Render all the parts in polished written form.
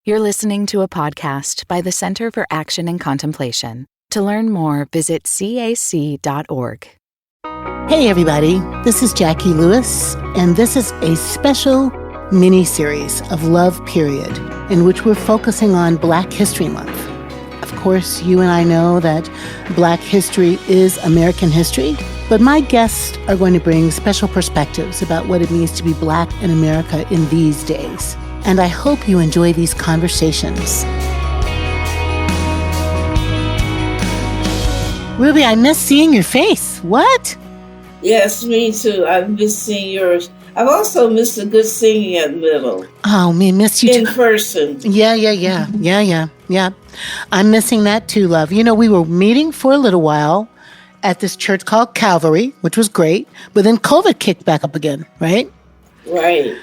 You're listening to a podcast by the Center for Action and Contemplation. To learn more, visit cac.org. Hey everybody, this is Jacqui Lewis, and this is a special mini-series of Love Period, in which we're focusing on Black History Month. Of course, you and I know that Black history is American history, but my guests are going to bring special perspectives about what it means to be Black in America in these days. And I hope you enjoy these conversations. Ruby, I miss seeing your face. What? Yes, me too. I've missed seeing yours. I've also missed the good singing at Middle. Oh, me miss you in too. person. Yeah. I'm missing that too, love. You know, we were meeting for a little while at this church called Calvary, which was great, but then COVID kicked back up again, right? Right.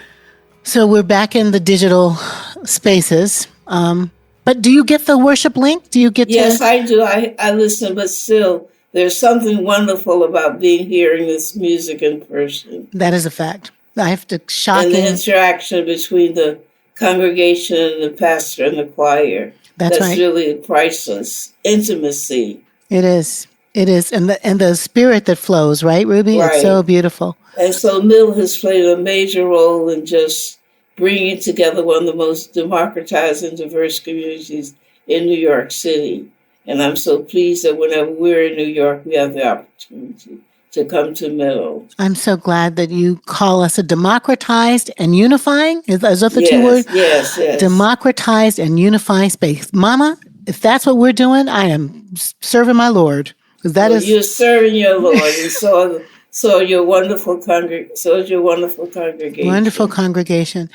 So we're back in the digital spaces. But do you get the worship link? Do you get Yes, I do. I listen, but still, there's something wonderful about hearing this music in person. That is a fact. I have to shock and the interaction between the congregation and the pastor and the choir. That's right. Really priceless. Intimacy. It is. And the spirit that flows, right, Ruby? Right. It's so beautiful. And so Middle has played a major role in just bringing together one of the most democratized and diverse communities in New York City. And I'm so pleased that whenever we're in New York, we have the opportunity to come to Middle. I'm so glad that you call us a democratized and unifying. Is that the two words? Yes. Democratized and unifying space. Mama, if that's what we're doing, I am serving my Lord. You're serving your Lord, and so your wonderful congregation. Wonderful congregation.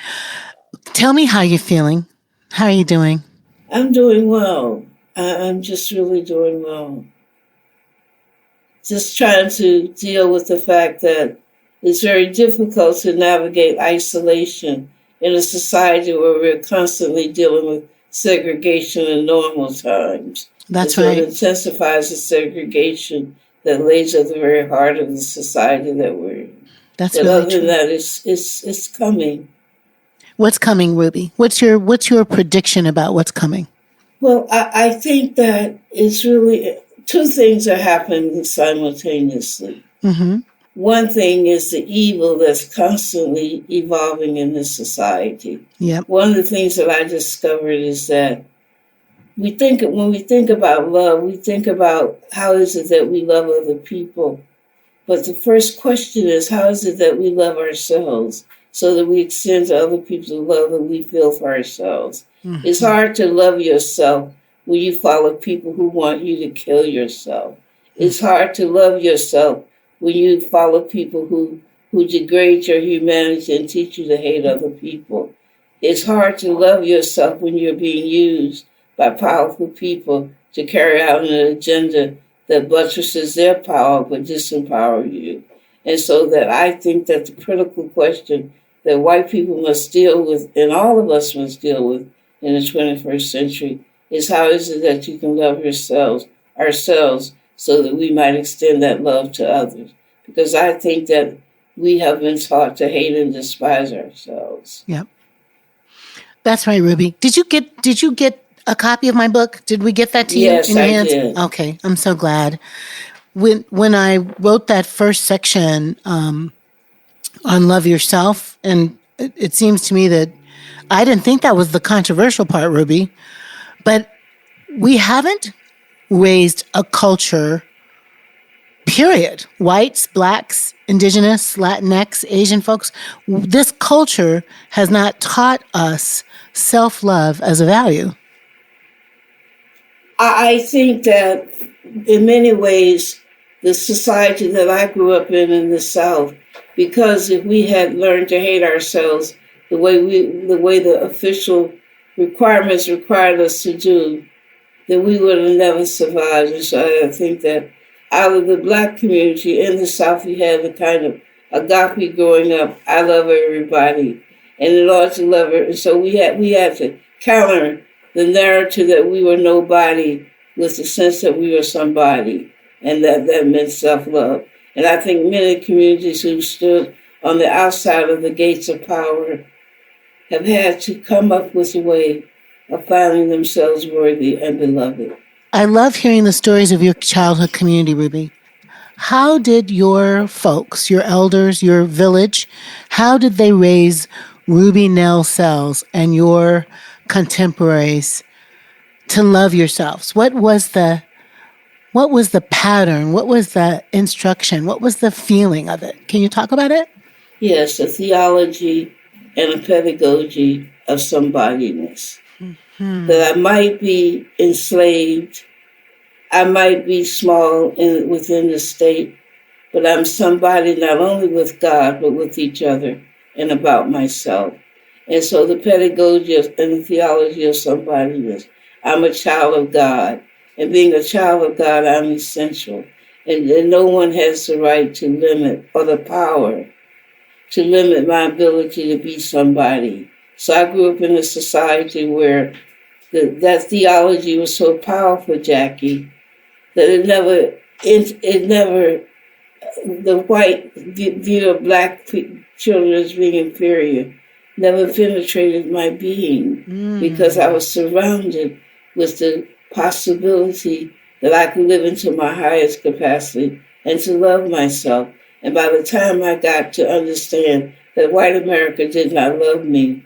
Tell me how you're feeling. How are you doing? I'm doing well. I'm just really doing well. Just trying to deal with the fact that it's very difficult to navigate isolation in a society where we're constantly dealing with segregation in normal times. That's right. It intensifies the segregation that lays at the very heart of the society that we're in. That's but really other true. than that, it's coming. What's coming, Ruby? What's your prediction about what's coming? Well, I think that it's really two things are happening simultaneously. Mm-hmm. One thing is the evil that's constantly evolving in this society. Yep. One of the things that I discovered is that when we think about love, we think about how is it that we love other people. But the first question is, how is it that we love ourselves so that we extend to other people the love that we feel for ourselves? Mm-hmm. It's hard to love yourself when you follow people who want you to kill yourself. Mm-hmm. It's hard to love yourself when you follow people who degrade your humanity and teach you to hate other people. It's hard to love yourself when you're being used by powerful people to carry out an agenda that buttresses their power but disempower you. And so that I think that the critical question that white people must deal with, and all of us must deal with in the 21st century, is how is it that you can love ourselves, so that we might extend that love to others. Because I think that we have been taught to hate and despise ourselves. Yep. That's right, Ruby. Did you get a copy of my book? Did we get that to you in your hands? Yes, I did. Okay, I'm so glad. When I wrote that first section on love yourself, and it seems to me that I didn't think that was the controversial part, Ruby, but we haven't raised a culture, period. Whites, Blacks, Indigenous, Latinx, Asian folks. This culture has not taught us self-love as a value. I think that in many ways, the society that I grew up in the South, because if we had learned to hate ourselves the way the official requirements required us to do, then we would have never survived. And so I think that out of the Black community in the South, we had the kind of agape growing up, I love everybody. And in order to love her, and so we had to counter the narrative that we were nobody with the sense that we were somebody, and that meant self-love. And I think many communities who stood on the outside of the gates of power have had to come up with a way of finding themselves worthy and beloved. I love hearing the stories of your childhood community, Ruby. How did your folks, your elders, your village, how did they raise Ruby Nell Sells and your contemporaries to love yourselves? What was the pattern? What was the instruction? What was the feeling of it? Can you talk about it? Yes, a theology and a pedagogy of somebodiness. That I might be enslaved, I might be small within the state, but I'm somebody not only with God, but with each other and about myself. And so the pedagogy and the theology of somebodiness, I'm a child of God. And being a child of God, I'm essential. And no one has the right to limit or the power to limit my ability to be somebody. So I grew up in a society where that theology was so powerful, Jacqui, that it never, the white view of black children as being inferior never penetrated my being because I was surrounded with the possibility that I could live into my highest capacity and to love myself. And by the time I got to understand that white America did not love me,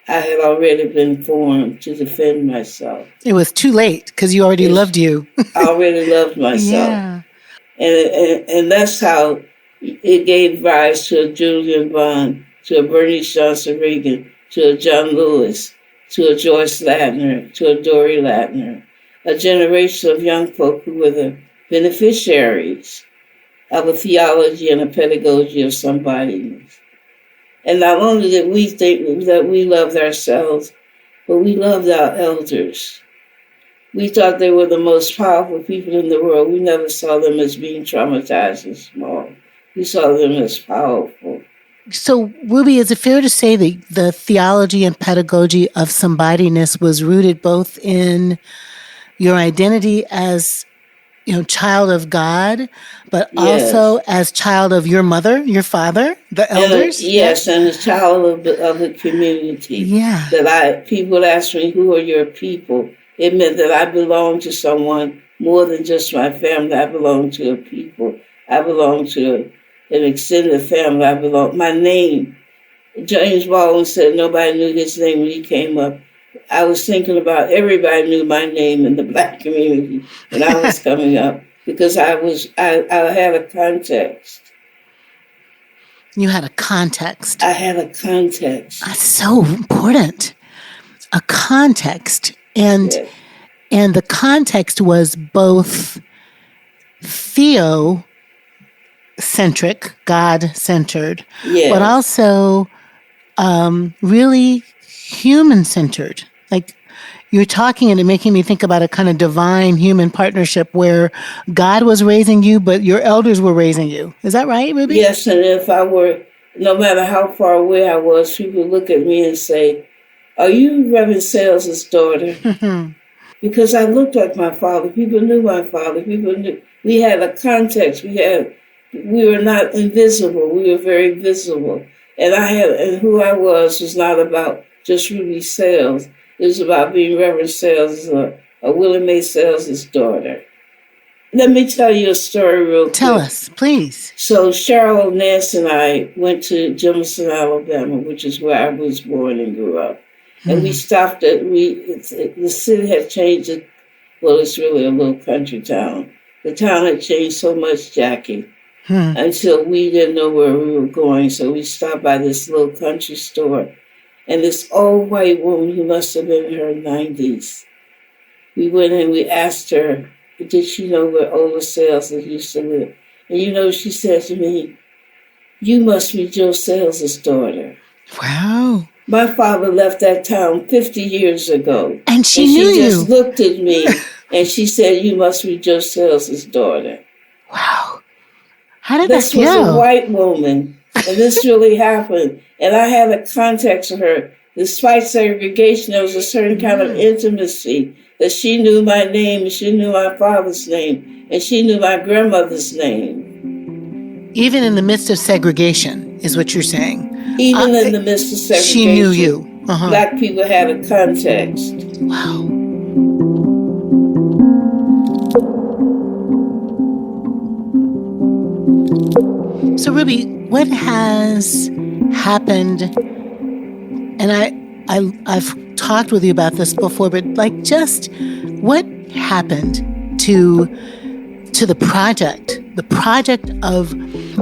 I had already been formed to defend myself. It was too late because you already loved you. I already loved myself. Yeah. And that's how it gave rise to a Julian Bond, to a Bernice Johnson Reagan, to a John Lewis, to a Joyce Ladner, to a Dory Ladner, a generation of young folk who were the beneficiaries of a theology and a pedagogy of somebodiness. And not only did we think that we loved ourselves, but we loved our elders. We thought they were the most powerful people in the world. We never saw them as being traumatized and small. We saw them as powerful. So, Ruby, is it fair to say that the theology and pedagogy of somebodiness was rooted both in your identity as child of God, but also as child of your mother, your father, the elders? And a child of the community. Yeah. People ask me, who are your people? It meant that I belonged to someone more than just my family. I belonged to a people. I belonged to an extended family. My name. James Baldwin said nobody knew his name when he came up. I was thinking about everybody knew my name in the Black community when I was coming up because I had a context. You had a context. I had a context. That's so important. A context. And the context was both theocentric, God-centered, but also really human-centered. Like, you're talking and it making me think about a kind of divine human partnership where God was raising you, but your elders were raising you. Is that right, Ruby? Yes, and if I were, no matter how far away I was, people would look at me and say, are you Reverend Sales' daughter? Because I looked like my father. People knew my father. People knew. We had a context. We were not invisible. We were very visible. And who I was not about just Ruby Sales. It was about being Reverend Sales, a Willie Mae Sales' daughter. Let me tell you a story real quick. Tell us, please. So Cheryl, Nance, and I went to Jefferson, Alabama, which is where I was born and grew up. And we stopped the city had changed. Well, it's really a little country town. The town had changed so much, Jacqui, until we didn't know where we were going. So we stopped by this little country store. And this old white woman who must have been in her 90s, we went in, we asked her, did she know where Ola Sales used to live? And she said to me, you must be Joe Sales' daughter. Wow. My father left that town 50 years ago. And she knew you. She just looked at me and she said, you must be Joe Sales' daughter. Wow. How did that feel? This was a white woman, and this really happened. And I had a context of her. Despite segregation, there was a certain kind of intimacy that she knew my name, and she knew my father's name, and she knew my grandmother's name. Even in the midst of segregation, is what you're saying. Even in the midst of segregation. She knew you. Black people had a context. Wow. So, Ruby, what has happened? And I've talked with you about this before, but like, just what happened to the project of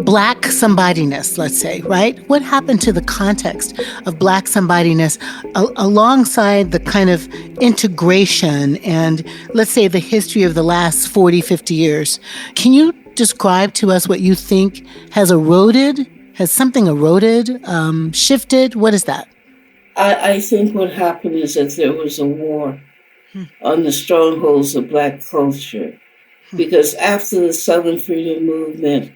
Black somebodyness, let's say, right? What happened to the context of Black somebodyness alongside the kind of integration and, let's say, the history of the last 40, 50 years? Can you describe to us what you think has eroded? Has something eroded, shifted? What is that? I think what happened is that there was a war on the strongholds of Black culture. Because after the Southern Freedom Movement,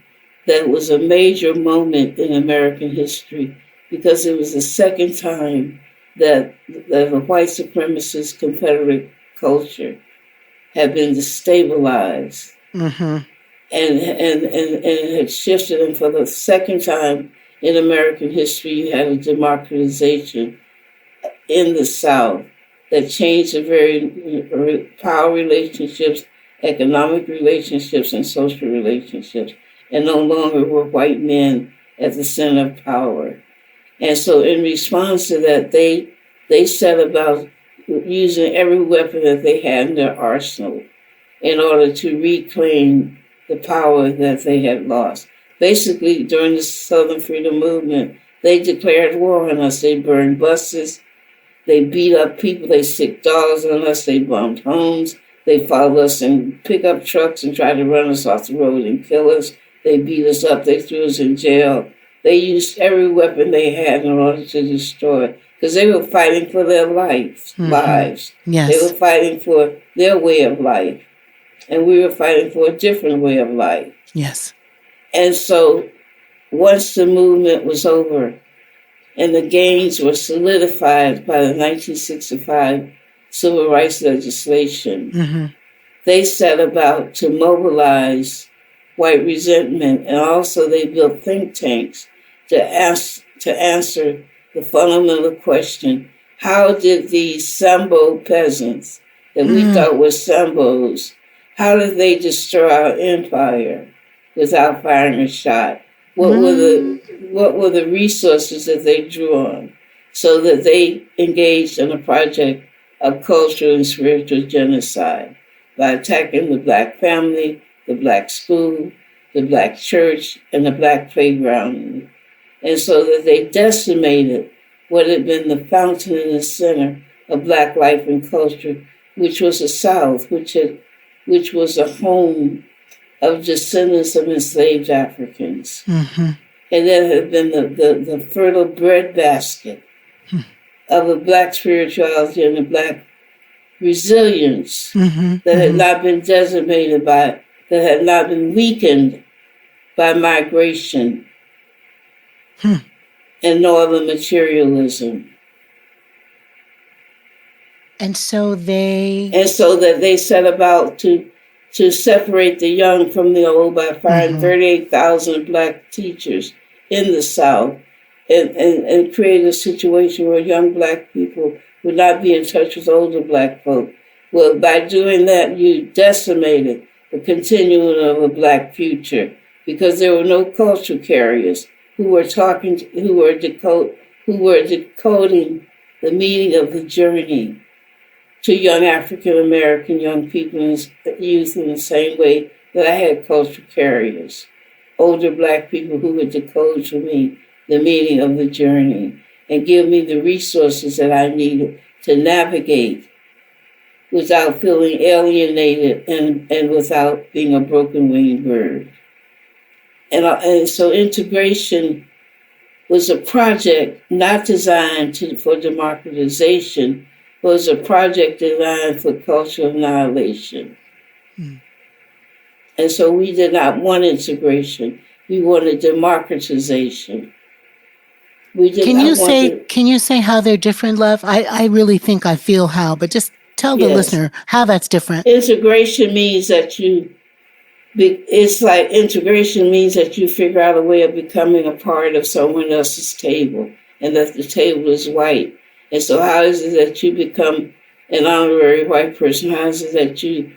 that was a major moment in American history, because it was the second time that the white supremacist Confederate culture had been destabilized. Mm-hmm. And it had shifted. And for the second time in American history, you had a democratization in the South that changed the very power relationships, economic relationships, and social relationships. And no longer were white men at the center of power. And so in response to that, they set about using every weapon that they had in their arsenal in order to reclaim the power that they had lost. Basically, during the Southern Freedom Movement, they declared war on us. They burned buses. They beat up people. They sicked dogs on us. They bombed homes. They followed us in pickup trucks and tried to run us off the road and kill us. They beat us up. They threw us in jail. They used every weapon they had in order to destroy, because they were fighting for their lives. Yes. They were fighting for their way of life. And we were fighting for a different way of life. Yes. And so once the movement was over and the gains were solidified by the 1965 civil rights legislation, they set about to mobilize white resentment, and also they built think tanks to answer the fundamental question: how did these Sambo peasants that we thought were Sambos, how did they destroy our empire without firing a shot? What were the resources that they drew on, so that they engaged in a project of cultural and spiritual genocide by attacking the Black family, the Black school, the Black church, and the Black playground. And so that they decimated what had been the fountain and the center of Black life and culture, which was the South, which was a home of descendants of enslaved Africans. And that had been the fertile breadbasket of the Black spirituality and the Black resilience that had not been decimated that had not been weakened by migration and northern materialism. And so that they set about to separate the young from the old by firing 38,000 Black teachers in the South and create a situation where young Black people would not be in touch with older Black folk. Well, by doing that, you decimated the continuum of a Black future, because there were no culture carriers who were decoding the meaning of the journey to young African American young people and youth in the same way that I had culture carriers, older Black people who would decode for me the meaning of the journey and give me the resources that I needed to navigate without feeling alienated and without being a broken-winged bird. And so integration was a project not designed for democratization, but was a project designed for cultural annihilation. And so we did not want integration. We wanted democratization. Can you say how they're different, love? I really think I feel how, but just tell the listener how that's different. Integration means that integration means that you figure out a way of becoming a part of someone else's table, and that the table is white. And so how is it that you become an honorary white person? How is it that you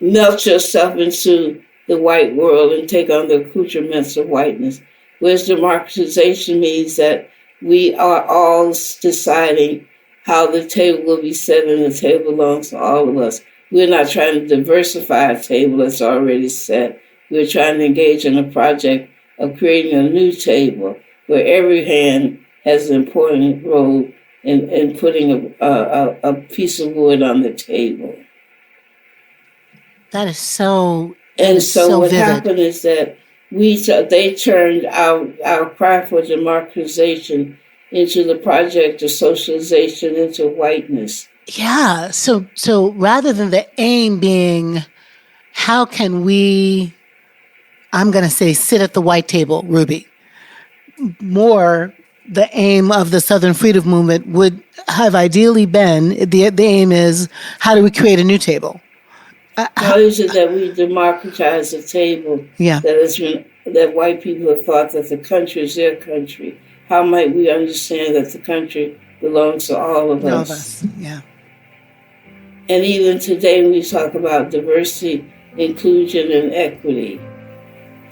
melt yourself into the white world and take on the accoutrements of whiteness? Whereas democratization means that we are all deciding how the table will be set, and the table belongs to all of us. We're not trying to diversify a table that's already set. We're trying to engage in a project of creating a new table where every hand has an important role in putting a piece of wood on the table. That is so And so what vivid. happened is that they turned our cry for democratization into the project of socialization into whiteness. Yeah. So rather than the aim being, how can we, I'm going to say, sit at the white table, Ruby, more the aim of the Southern Freedom Movement would have ideally been, the aim is, how do we create a new table? How is it that we democratize a table that white people have thought that the country is their country? How might we understand that the country belongs to all of us? All of us, yeah. And even today, when we talk about diversity, inclusion, and equity,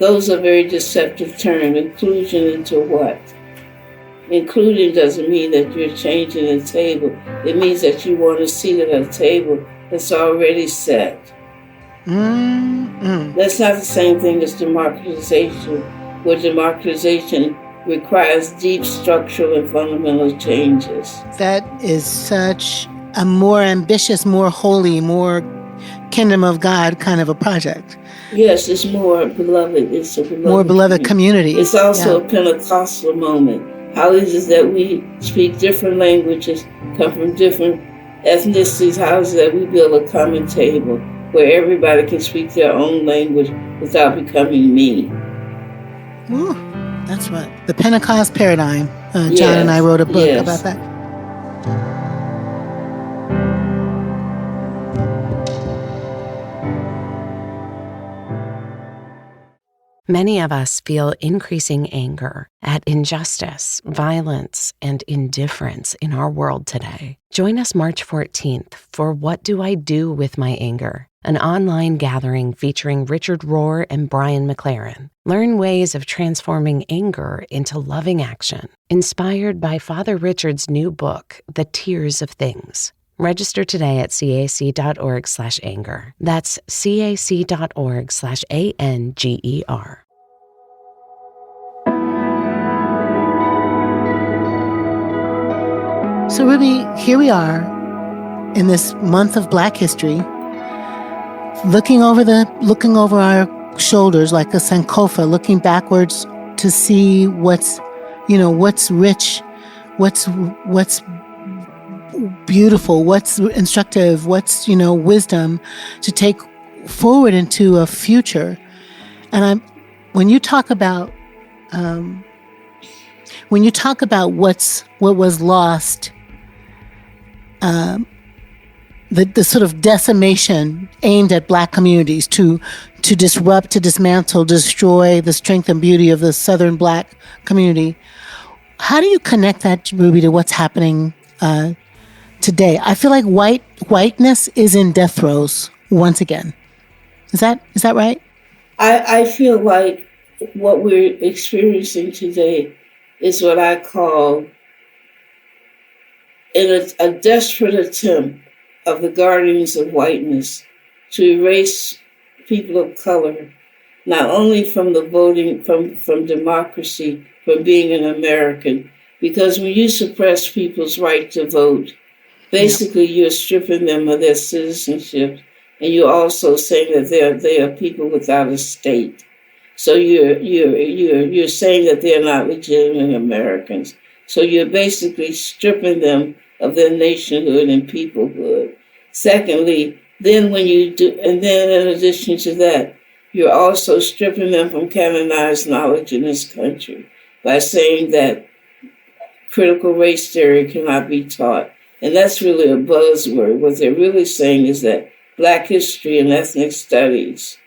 those are very deceptive terms. Inclusion into what? Including doesn't mean that you're changing the table. It means that you want a seat at a table that's already set. Mm-hmm. That's not the same thing as democratization, where democratization requires deep structural and fundamental changes. That is such a more ambitious, more holy, more kingdom of God kind of a project. Yes, it's more beloved. It's a beloved more beloved community. It's also a Pentecostal moment. How is it that we speak different languages, come from different ethnicities? How is it that we build a common table where everybody can speak their own language without becoming me? Ooh, that's right. The Pentecost paradigm. John and I wrote a book about that. Many of us feel increasing anger at injustice, violence, and indifference in our world today. Join us March 14th for What Do I Do With My Anger? An online gathering featuring Richard Rohr and Brian McLaren. Learn ways of transforming anger into loving action. Inspired by Father Richard's new book, The Tears of Things. Register today at cac.org/anger. That's cac.org/ANGER. So Ruby, here we are in this month of Black History, looking over our shoulders like a Sankofa, looking backwards to see what's rich, what's beautiful, what's instructive, what's wisdom to take forward into a future. And when you talk about what was lost, the sort of decimation aimed at Black communities to disrupt, to dismantle, destroy the strength and beauty of the Southern Black community. How do you connect that, Ruby, to what's happening today? I feel like whiteness is in death throes once again. Is that right? I feel like what we're experiencing today is what I call a desperate attempt of the guardians of whiteness to erase people of color, not only from the voting, from democracy, from being an American, because when you suppress people's right to vote, basically you're stripping them of their citizenship, and you're also saying that they are people without a state. So you're saying that they're not legitimate Americans. So you're basically stripping them of their nationhood and peoplehood. Secondly, then in addition to that, you're also stripping them from canonized knowledge in this country by saying that critical race theory cannot be taught. And that's really a buzzword. What they're really saying is that Black history and ethnic studies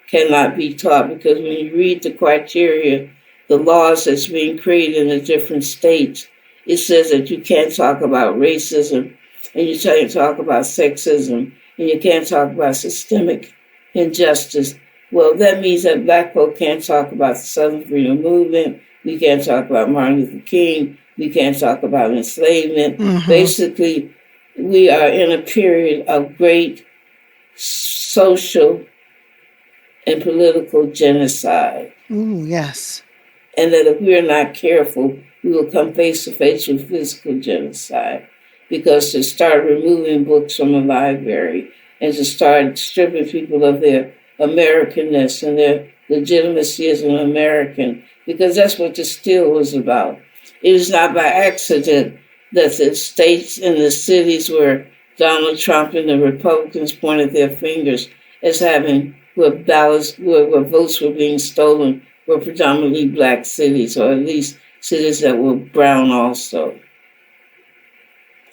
cannot be taught, because when you read the criteria, the laws that's being created in the different states, it says that you can't talk about racism, and you can't talk about sexism, and you can't talk about systemic injustice. Well, that means that Black folk can't talk about the Southern Freedom Movement. We can't talk about Martin Luther King. We can't talk about enslavement. Mm-hmm. Basically, we are in a period of great social and political genocide. Ooh, yes. And that if we are not careful, we will come face to face with physical genocide. Because to start removing books from the library and to start stripping people of their Americanness and their legitimacy as an American, because that's what the Still was about. It is not by accident that the states and the cities where Donald Trump and the Republicans pointed their fingers as having where votes were being stolen were predominantly Black cities, or at least cities that were brown also.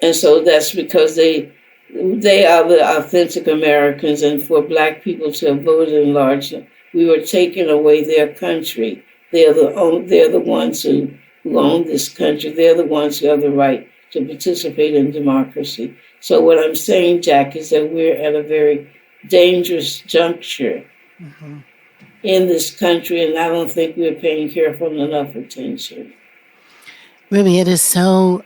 And so that's because they are the authentic Americans, and for Black people to have voted in large, we were taking away their country. They're the ones who own this country. They're the ones who have the right to participate in democracy. So what I'm saying, Jack, is that we're at a very dangerous juncture in this country, and I don't think we're paying careful enough attention. Ruby, it is so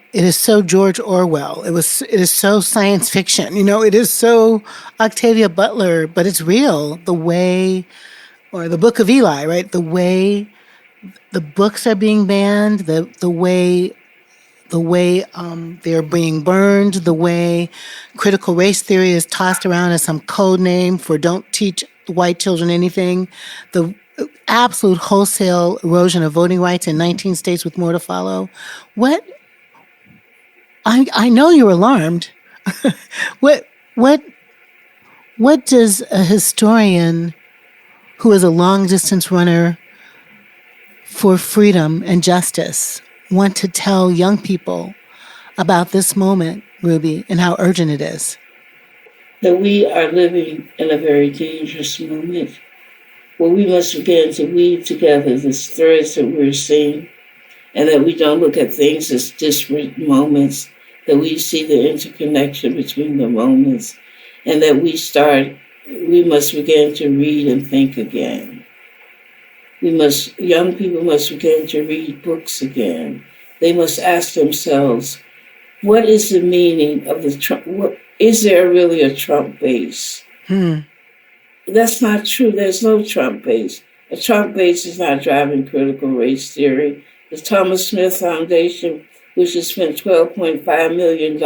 George Orwell. It is so science fiction. It is so Octavia Butler, but it's real. The way, or the Book of Eli, right? The way the books are being banned, the way they're being burned, the way critical race theory is tossed around as some code name for don't teach white children anything, the absolute wholesale erosion of voting rights in 19 states with more to follow. I know you're alarmed. What does a historian who is a long distance runner for freedom and justice want to tell young people about this moment, Ruby, and how urgent it is? That we are living in a very dangerous moment where we must begin to weave together the threads that we're seeing, and that we don't look at things as disparate moments, that we see the interconnection between the moments, and that we must begin to read and think again. Young people must begin to read books again. They must ask themselves, what is the meaning of the Trump? Is there really a Trump base? That's not true. There's no Trump base. A Trump base is not driving critical race theory. The Thomas Smith Foundation, which has spent $12.5 million,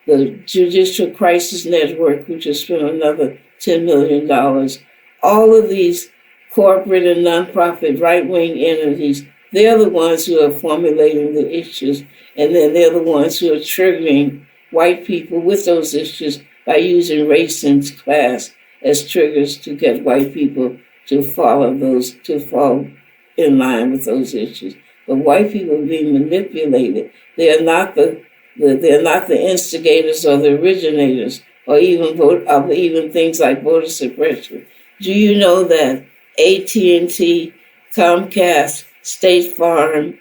the Judicial Crisis Network, which has spent another $10 million, all of these corporate and nonprofit right-wing entities, they're the ones who are formulating the issues, and then they're the ones who are triggering white people with those issues by using race and class as triggers to get white people to fall in line with those issues. But white people are being manipulated. They are not the instigators or the originators, or even things like voter suppression. Do you know that AT&T, Comcast, State Farm,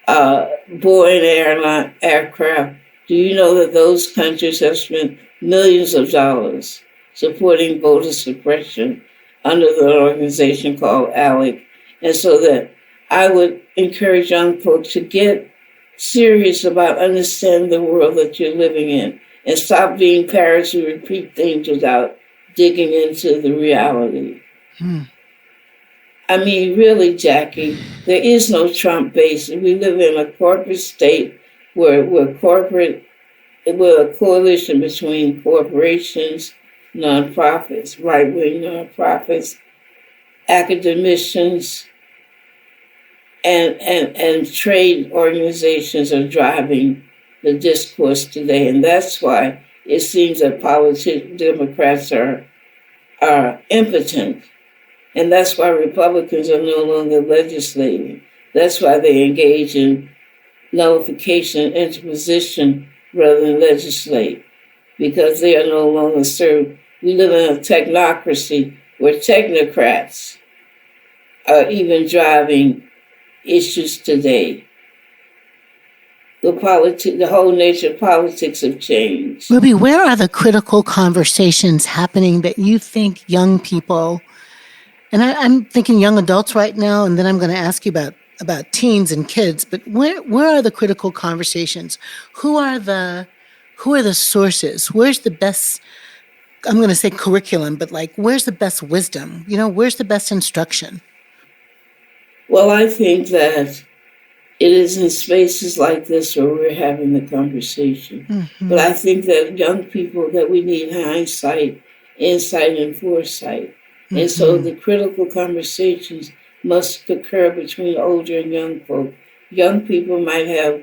Boeing aircraft, do you know that those countries have spent millions of dollars supporting voter suppression under the organization called ALEC? And so that I would encourage young folks to get serious about understanding the world that you're living in and stop being parrots who repeat things without digging into the reality. I mean, really, Jacqui, there is no Trump base. We live in a corporate state where we're a coalition between corporations, nonprofits, right-wing nonprofits, academicians, and trade organizations are driving the discourse today. And that's why it seems that Democrats are impotent. And that's why Republicans are no longer legislating. That's why they engage in nullification and interposition rather than legislate, because they are no longer served. We live in a technocracy where technocrats are even driving issues today. the whole nature of politics have changed. Ruby, where are the critical conversations happening that you think young people, and I'm thinking young adults right now, and then I'm going to ask you about teens and kids, but where are the critical conversations? Who are the sources? Where's the best, I'm going to say curriculum, but like, where's the best wisdom? Where's the best instruction? Well, I think that it is in spaces like this where we're having the conversation. Mm-hmm. But I think that young people, that we need hindsight, insight, and foresight. Mm-hmm. And so the critical conversations must occur between older and young folk. Young people might have,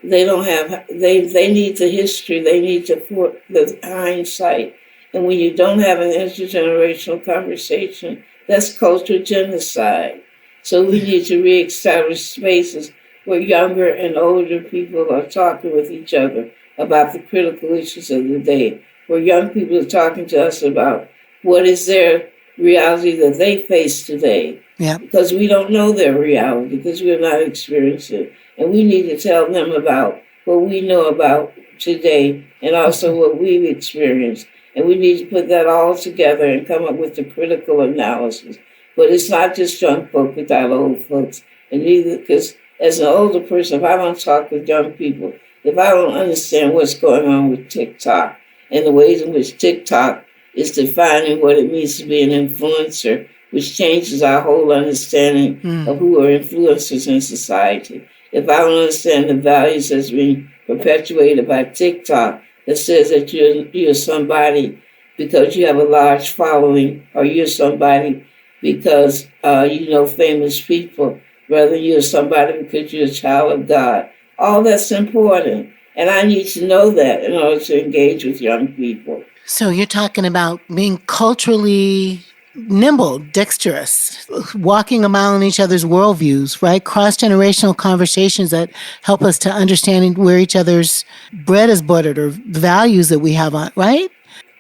they need the history, they need the hindsight. And when you don't have an intergenerational conversation, that's cultural genocide. So we need to reestablish spaces where younger and older people are talking with each other about the critical issues of the day, where young people are talking to us about what is their reality that they face today. Yeah. Because we don't know their reality, because we're not experiencing it. And we need to tell them about what we know about today and also what we've experienced. And we need to put that all together and come up with the critical analysis. But it's not just young folk without old folks. And neither, because as an older person, if I don't talk with young people, if I don't understand what's going on with TikTok and the ways in which TikTok is defining what it means to be an influencer, which changes our whole understanding of who are influencers in society. If I don't understand the values that's being perpetuated by TikTok that says that you're somebody because you have a large following, or you're somebody because you know famous people, rather you're somebody because you're a child of God. All that's important. And I need to know that in order to engage with young people. So you're talking about being culturally nimble, dexterous, walking a mile in each other's worldviews, right? Cross-generational conversations that help us to understand where each other's bread is buttered or the values that we have on, right?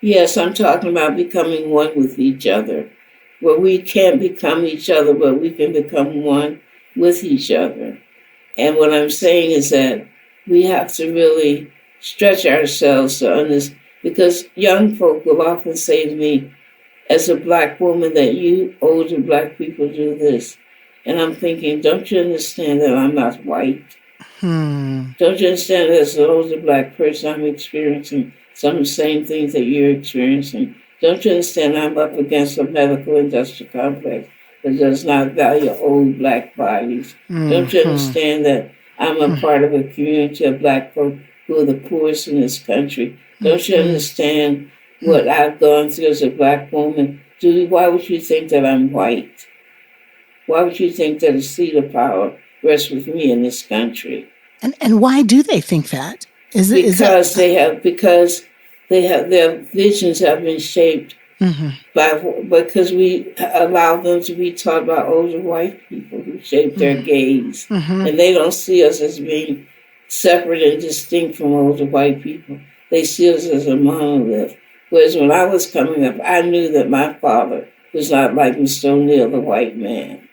Yes, I'm talking about becoming one with each other, where we can't become each other, but we can become one with each other. And what I'm saying is that we have to really stretch ourselves to understand, because young folk will often say to me, as a Black woman, that you older Black people do this. And I'm thinking, don't you understand that I'm not white? Don't you understand that as an older Black person, I'm experiencing some of the same things that you're experiencing? Don't you understand I'm up against a medical industrial complex that does not value old Black bodies? Don't you understand that I'm a part of a community of Black folk who are the poorest in this country? Don't you understand what I've gone through as a Black woman? Why would you think that I'm white? Why would you think that a seat of power rests with me in this country? And why do they think that? Because their visions have been shaped because we allow them to be taught by older white people who shape their gaze. And they don't see us as being separate and distinct from older white people. They see us as a monolith. Whereas when I was coming up, I knew that my father was not like Mr. O'Neill, the white man.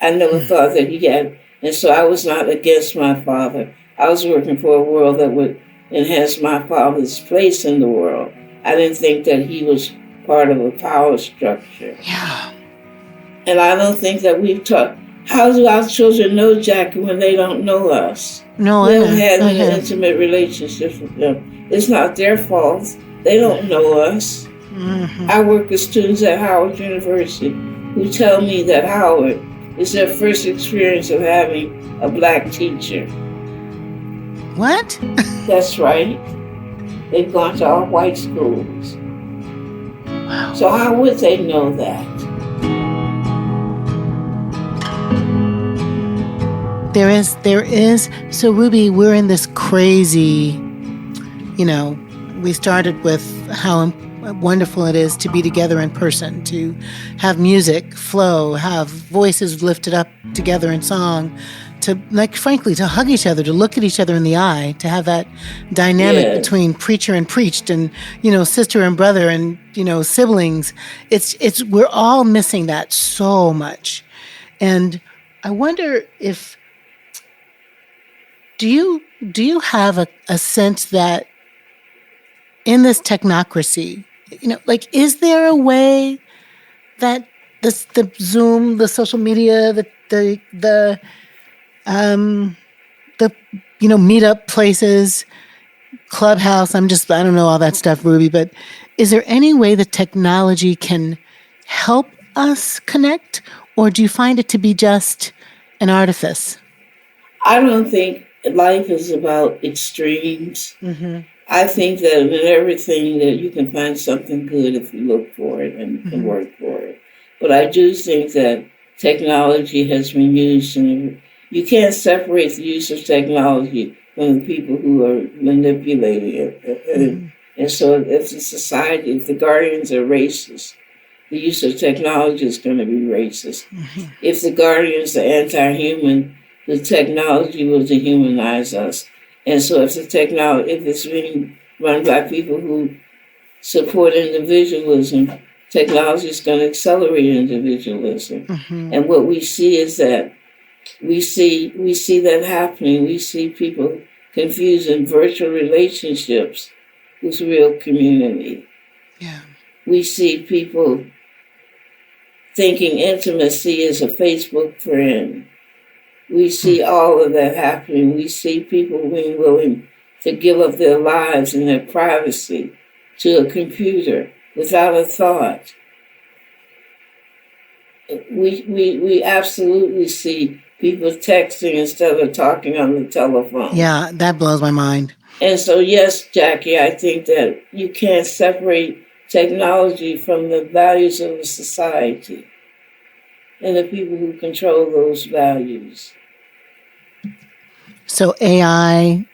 I never thought that he had, and so I was not against my father. I was working for a world that would enhance my father's place in the world. I didn't think that he was part of a power structure. Yeah. And I don't think that we've taught. How do our children know Jacqui when they don't know us? No, we haven't had any intimate relationships with them. It's not their fault. They don't know us. I work with students at Howard University who tell me that Howard is their first experience of having a Black teacher. What? That's right. They've gone to all white schools. Wow. So how would they know that? There is. So Ruby, we're in this crazy, we started with how wonderful it is to be together in person, to have music flow, have voices lifted up together in song, to, frankly, to hug each other, to look at each other in the eye, to have that dynamic between preacher and preached and, sister and brother and, siblings. We're all missing that so much. And I wonder if Do you have a sense that in this technocracy, like, is there a way that the Zoom, the social media, the meetup places, Clubhouse, I don't know all that stuff, Ruby, but is there any way that technology can help us connect, or do you find it to be just an artifice? I don't think life is about extremes. Mm-hmm. I think that in everything that you can find something good if you look for it and you can work for it. But I do think that technology has been used, and you can't separate the use of technology from the people who are manipulating it. And so if the society, if the guardians are racist, the use of technology is going to be racist. Mm-hmm. If the guardians are anti-human, the technology will dehumanize us. And so if it's being run by people who support individualism, technology is going to accelerate individualism. Mm-hmm. And what we see is that we see that happening. We see people confusing virtual relationships with real community. Yeah. We see people thinking intimacy is a Facebook friend. We see all of that happening. We see people being willing to give up their lives and their privacy to a computer without a thought. We absolutely see people texting instead of talking on the telephone. Yeah, that blows my mind. And so, yes, Jacqui, I think that you can't separate technology from the values of a society and the people who control those values. So AI,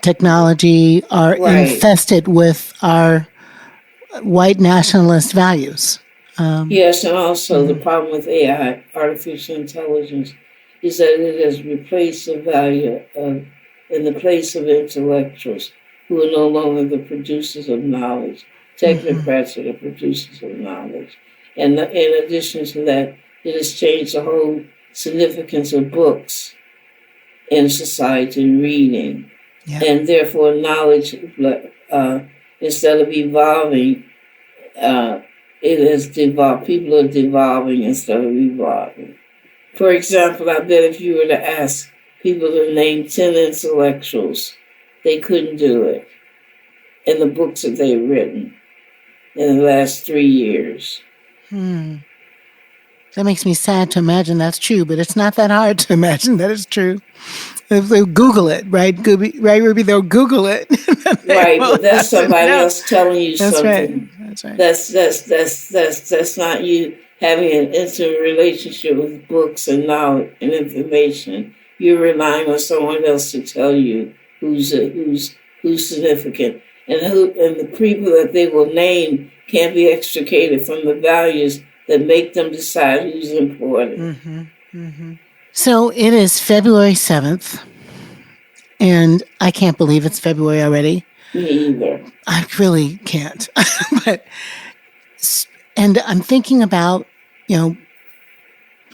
technology are infested with our white nationalist values. Yes, and also the problem with AI, artificial intelligence, is that it has replaced the value of, in the place of intellectuals who are no longer the producers of knowledge. Technocrats are the producers of knowledge. And in addition to that, it has changed the whole significance of books in society and reading. Yeah. And therefore, knowledge, instead of evolving, it has devolved. People are devolving instead of evolving. For example, I bet if you were to ask people to name 10 intellectuals, they couldn't do it in the books that they've written in the last 3 years. That makes me sad to imagine that's true, but it's not that hard to imagine that it's true. If they Google it, right? Right, Ruby? They'll Google it. Right, but that's somebody else telling you something. That's right. That's not you having an intimate relationship with books and knowledge and information. You're relying on someone else to tell you who's significant, and the people that they will name can't be extricated from the values that make them decide who's important. Mm-hmm. Mm-hmm. So it is February 7th, and I can't believe it's February already. Me either. I really can't. And I'm thinking about,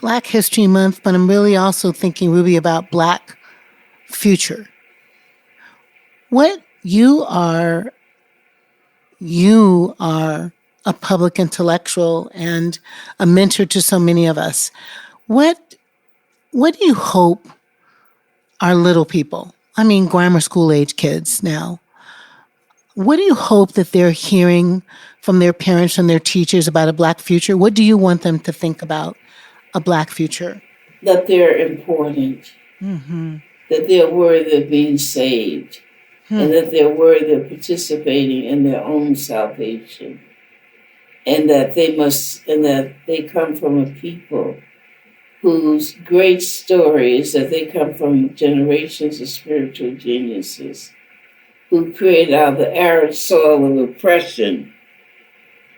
Black History Month, but I'm really also thinking, Ruby, about Black future. What you are a public intellectual and a mentor to so many of us. What do you hope our little people, grammar school age kids now, what do you hope that they're hearing from their parents and their teachers about a Black future? What do you want them to think about a Black future? That they're important, mm-hmm. That they're worthy of being saved, and that they're worthy of participating in their own salvation, and that they come from a people whose great story is that they come from generations of spiritual geniuses who created out of the arid soil of oppression.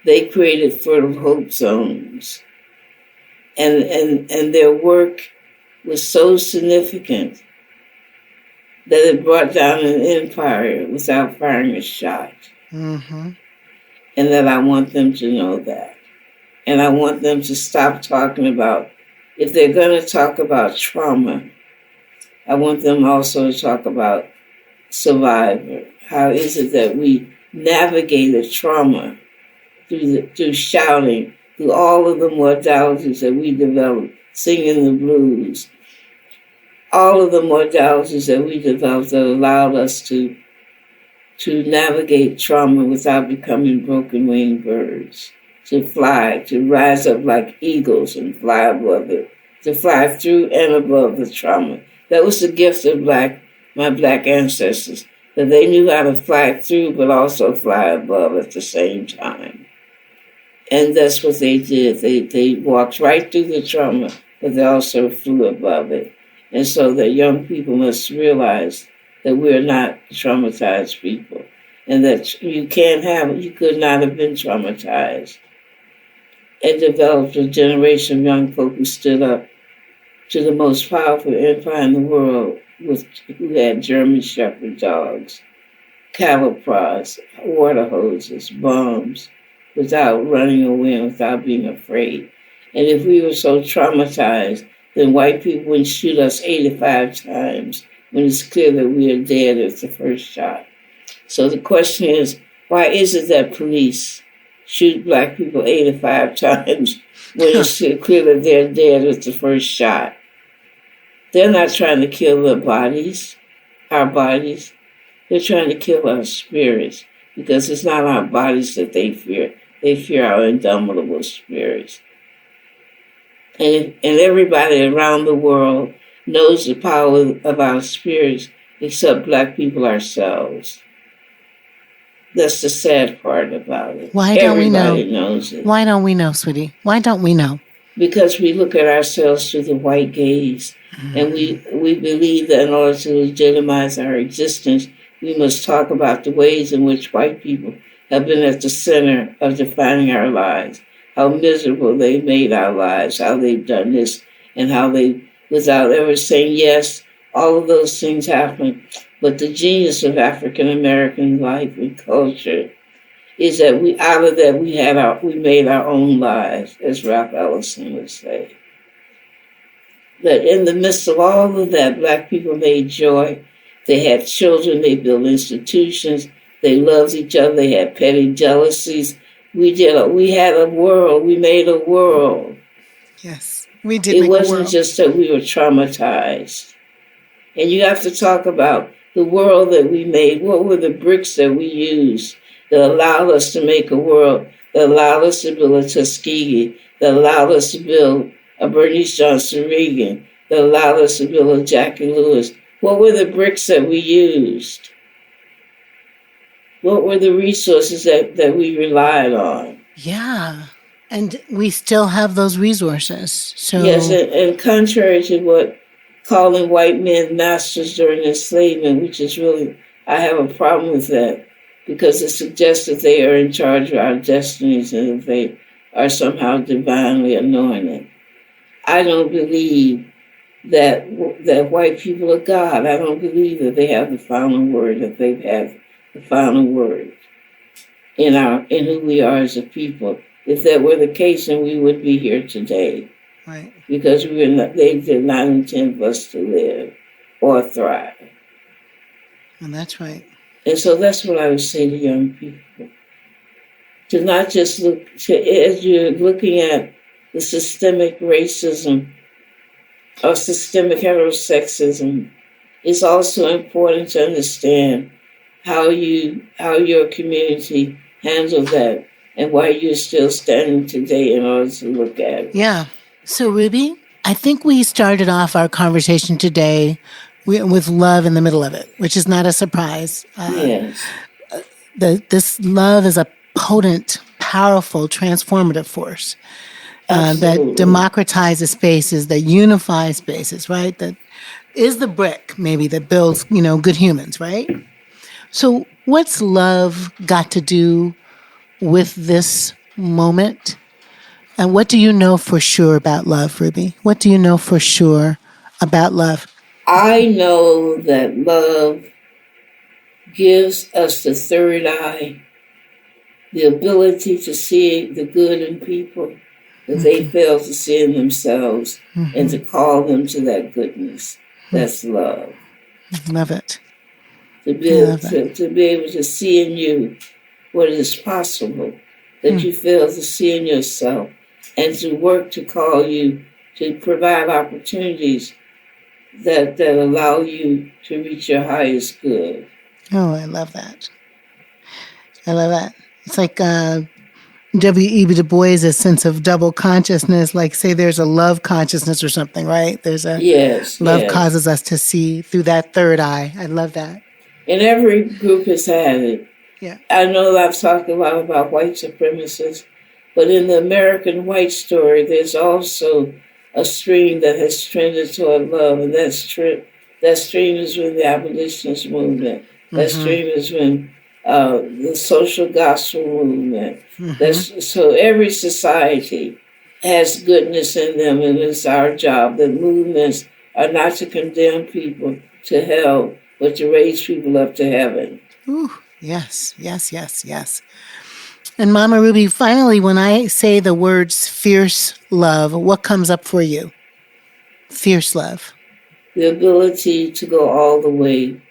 They created fertile hope zones. And their work was so significant that it brought down an empire without firing a shot. Mm-hmm. And that I want them to know that. And I want them to stop talking about, if they're going to talk about trauma, I want them also to talk about survivor. How is it that we navigated trauma through shouting, through all of the modalities that we developed, singing the blues, all of the modalities that we developed that allowed us to navigate trauma without becoming broken-winged birds, to fly, to rise up like eagles and fly above it, to fly through and above the trauma. That was the gift of my Black ancestors, that they knew how to fly through but also fly above at the same time. And that's what they did. They walked right through the trauma, but they also flew above it. And so the young people must realize that we're not traumatized people, and that you could not have been traumatized, and developed a generation of young folk who stood up to the most powerful empire in the world, who had German Shepherd dogs, cattle prods, water hoses, bombs, without running away and without being afraid. And if we were so traumatized, then white people wouldn't shoot us 85 times when it's clear that we are dead at the first shot. So the question is, why is it that police shoot Black people 85 times when it's clear that they're dead at the first shot? They're not trying to kill our bodies. They're trying to kill our spirits, because it's not our bodies that they fear. They fear our indomitable spirits. And everybody around the world knows the power of our spirits, except Black people ourselves. That's the sad part about it. Why don't we know? Everybody knows it. Why don't we know, sweetie? Why don't we know? Because we look at ourselves through the white gaze, and we believe that in order to legitimize our existence, we must talk about the ways in which white people have been at the center of defining our lives, how miserable they've made our lives, how they've done this, and how they, without ever saying yes, all of those things happen. But the genius of African American life and culture is that we made our own lives, as Ralph Ellison would say. That in the midst of all of that, Black people made joy. They had children, they built institutions, they loved each other, they had petty jealousies. We had a world, we made a world. Yes, we did. It wasn't just that we were traumatized. And you have to talk about the world that we made. What were the bricks that we used that allowed us to make a world, that allowed us to build a Tuskegee, that allowed us to build a Bernice Johnson Reagan, that allowed us to build a Jacqui Lewis? What were the bricks that we used? What were the resources that we relied on? Yeah, and we still have those resources. So yes, and contrary to what calling white men masters during enslavement, which is really, I have a problem with that, because it suggests that they are in charge of our destinies and that they are somehow divinely anointed. I don't believe that white people are God. I don't believe that they have the final word, that they've had the final word in who we are as a people. If that were the case, then we would be here today. Right. Because they did not intend for us to live or thrive. And that's right. And so that's what I would say to young people. To not just as you're looking at the systemic racism or systemic heterosexism, it's also important to understand how your community handled that and why you're still standing today in order to look at it. Yeah. So, Ruby, I think we started off our conversation today with love in the middle of it, which is not a surprise. Yes. This love is a potent, powerful, transformative force that democratizes spaces, that unifies spaces, right? That is the brick, maybe, that builds, good humans, right? So what's love got to do with this moment? And what do you know for sure about love, Ruby? What do you know for sure about love? I know that love gives us the third eye, the ability to see the good in people that they fail to see in themselves, and to call them to that goodness. That's love. Love it. To be able to see in you what is possible, that you fail to see in yourself, and to work to call you, to provide opportunities that allow you to reach your highest good. Oh, I love that. I love that. It's like W.E.B. Du Bois' sense of double consciousness, like say there's a love consciousness or something, right? There's a love causes us to see through that third eye. I love that. And every group has had it. Yeah. I know I've talked a lot about white supremacists, but in the American white story, there's also a stream that has trended toward love, and that stream is when the abolitionist movement. That stream is when the social gospel movement. So every society has goodness in them, and it's our job. The movements are not to condemn people to hell, but to raise people up to heaven. Ooh, yes, yes, yes, yes. And Mama Ruby, finally, when I say the words fierce love, what comes up for you? Fierce love. The ability to go all the way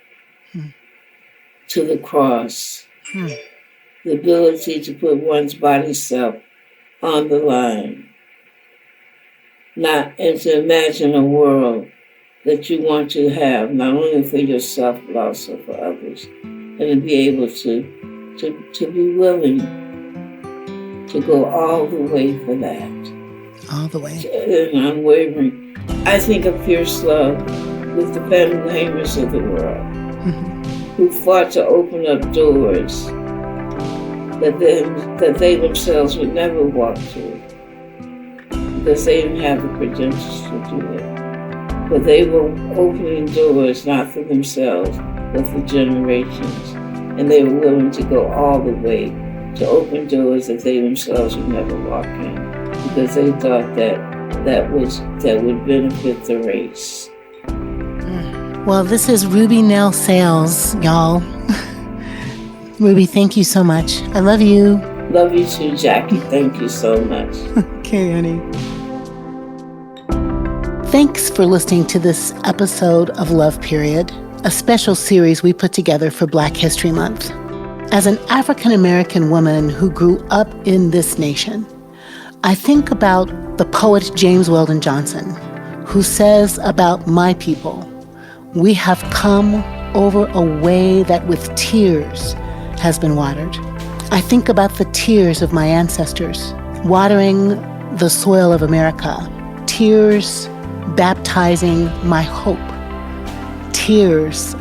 to the cross. The ability to put one's body self on the line. And to imagine a world that you want to have, not only for yourself, but also for others. And to be able to be willing to go all the way for that. All the way. And unwavering. I think of fierce love with the Van Hamers of the world, who fought to open up doors that they themselves would never walk through because they didn't have the credentials to do it. But they were opening doors not for themselves, but for generations. And they were willing to go all the way to open doors that they themselves would never walk in because they thought that would benefit the race. Well, this is Ruby Nell Sales, y'all. Ruby, thank you so much. I love you. Love you too, Jacqui. Thank you so much. Okay, honey. Thanks for listening to this episode of Love Period, a special series we put together for Black History Month. As an African-American woman who grew up in this nation, I think about the poet James Weldon Johnson, who says about my people, "We have come over a way that with tears has been watered." I think about the tears of my ancestors, watering the soil of America, tears baptizing my hope, tears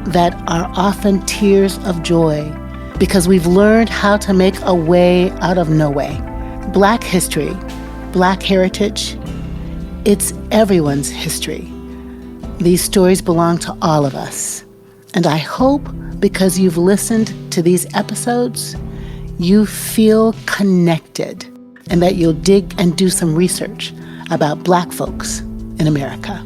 that are often tears of joy because we've learned how to make a way out of no way. Black history, Black heritage, it's everyone's history. These stories belong to all of us. And I hope because you've listened to these episodes, you feel connected and that you'll dig and do some research about Black folks in America.